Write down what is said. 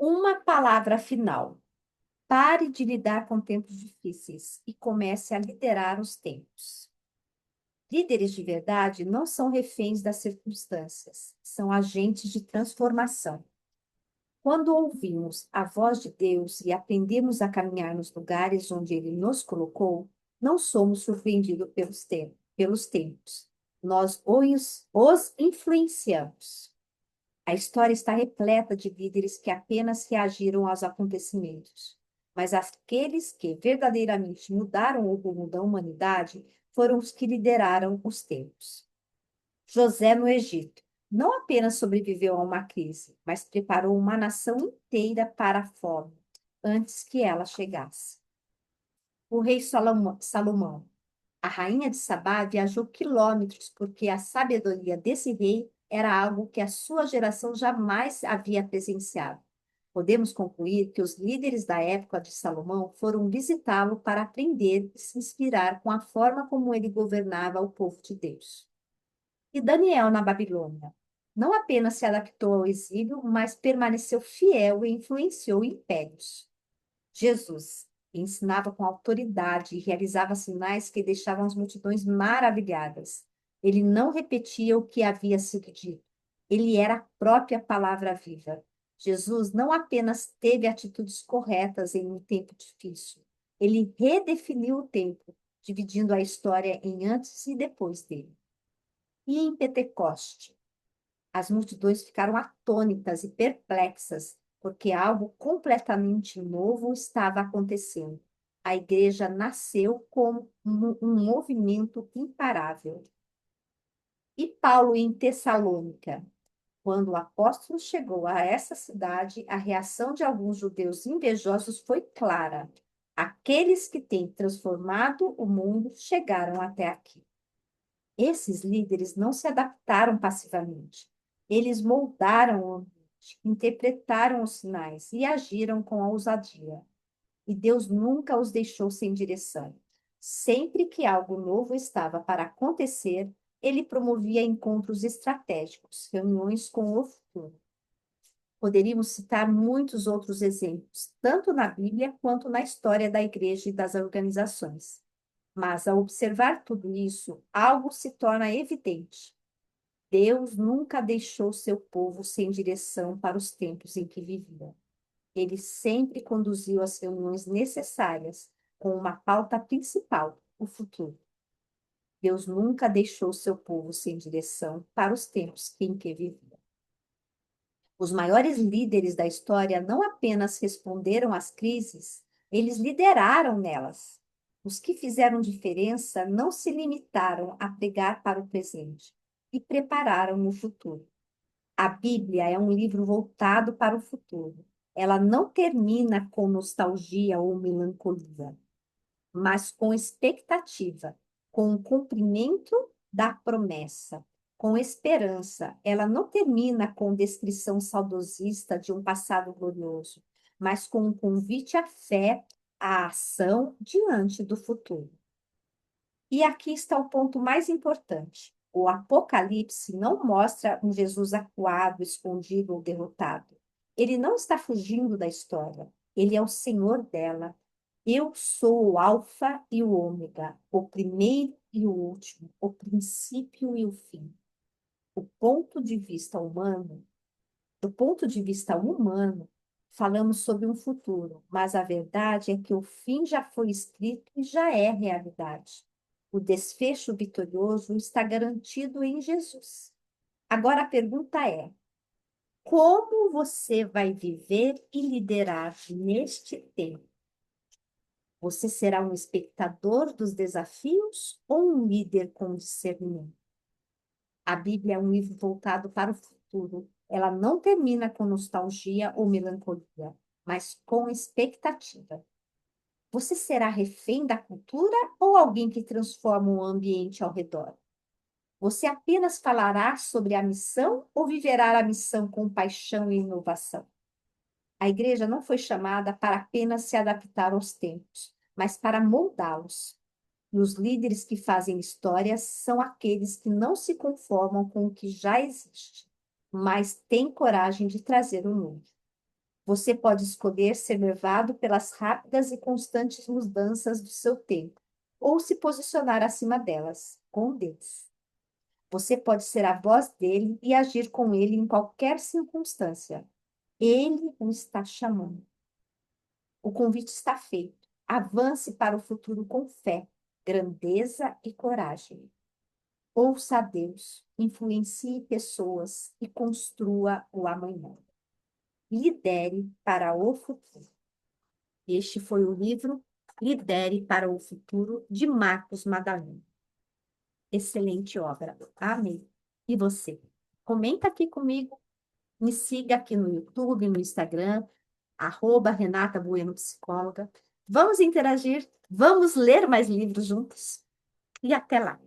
Uma palavra final. Pare de lidar com tempos difíceis e comece a liderar os tempos. Líderes de verdade não são reféns das circunstâncias, são agentes de transformação. Quando ouvimos a voz de Deus e aprendemos a caminhar nos lugares onde Ele nos colocou, não somos surpreendidos pelos tempos. Nós os influenciamos. A história está repleta de líderes que apenas reagiram aos acontecimentos. Mas aqueles que verdadeiramente mudaram o rumo da humanidade foram os que lideraram os tempos. José no Egito não apenas sobreviveu a uma crise, mas preparou uma nação inteira para a fome antes que ela chegasse. O rei Salomão, a rainha de Sabá, viajou quilômetros porque a sabedoria desse rei era algo que a sua geração jamais havia presenciado. Podemos concluir que os líderes da época de Salomão foram visitá-lo para aprender e se inspirar com a forma como ele governava o povo de Deus. E Daniel na Babilônia não apenas se adaptou ao exílio, mas permaneceu fiel e influenciou impérios. Jesus ensinava com autoridade e realizava sinais que deixavam as multidões maravilhadas. Ele não repetia o que havia sido dito. Ele era a própria palavra viva. Jesus não apenas teve atitudes corretas em um tempo difícil, ele redefiniu o tempo, dividindo a história em antes e depois dele. E em Pentecoste, as multidões ficaram atônitas e perplexas, porque algo completamente novo estava acontecendo. A igreja nasceu como um movimento imparável. E Paulo em Tessalônica, quando o apóstolo chegou a essa cidade, a reação de alguns judeus invejosos foi clara. Aqueles que têm transformado o mundo chegaram até aqui. Esses líderes não se adaptaram passivamente. Eles moldaram o ambiente, interpretaram os sinais e agiram com ousadia. E Deus nunca os deixou sem direção. Sempre que algo novo estava para acontecer, ele promovia encontros estratégicos, reuniões com o futuro. Poderíamos citar muitos outros exemplos, tanto na Bíblia quanto na história da igreja e das organizações. Mas, ao observar tudo isso, algo se torna evidente. Deus nunca deixou seu povo sem direção para os tempos em que vivia. Ele sempre conduziu as reuniões necessárias com uma pauta principal, o futuro. Deus nunca deixou seu povo sem direção para os tempos em que vivia. Os maiores líderes da história não apenas responderam às crises, eles lideraram nelas. Os que fizeram diferença não se limitaram a pregar para o presente e prepararam o futuro. A Bíblia é um livro voltado para o futuro. Ela não termina com nostalgia ou melancolia, mas com expectativa, com o cumprimento da promessa, com esperança. Ela não termina com descrição saudosista de um passado glorioso, mas com um convite à fé, à ação diante do futuro. E aqui está o ponto mais importante. O Apocalipse não mostra um Jesus acuado, escondido ou derrotado. Ele não está fugindo da história. Ele é o Senhor dela. Eu sou o Alfa e o Ômega, o primeiro e o último, o princípio e o fim. O ponto de vista humano, do ponto de vista humano, falamos sobre um futuro, mas a verdade é que o fim já foi escrito e já é realidade. O desfecho vitorioso está garantido em Jesus. Agora a pergunta é: como você vai viver e liderar neste tempo? Você será um espectador dos desafios ou um líder com discernimento? A Bíblia é um livro voltado para o futuro. Ela não termina com nostalgia ou melancolia, mas com expectativa. Você será refém da cultura ou alguém que transforma o ambiente ao redor? Você apenas falará sobre a missão ou viverá a missão com paixão e inovação? A igreja não foi chamada para apenas se adaptar aos tempos, mas para moldá-los. E os líderes que fazem história são aqueles que não se conformam com o que já existe, mas têm coragem de trazer o novo. Você pode escolher ser levado pelas rápidas e constantes mudanças do seu tempo, ou se posicionar acima delas, com Deus. Você pode ser a voz dele e agir com ele em qualquer circunstância. Ele o está chamando. O convite está feito. Avance para o futuro com fé, grandeza e coragem. Ouça a Deus, influencie pessoas e construa o amanhã. Lidere para o futuro. Este foi o livro Lidere para o Futuro, de Marcos Madalena. Excelente obra. Amei. E você? Comenta aqui comigo. Me siga aqui no YouTube, no Instagram, @Renata Bueno Psicóloga. Vamos interagir, vamos ler mais livros juntos. E até lá.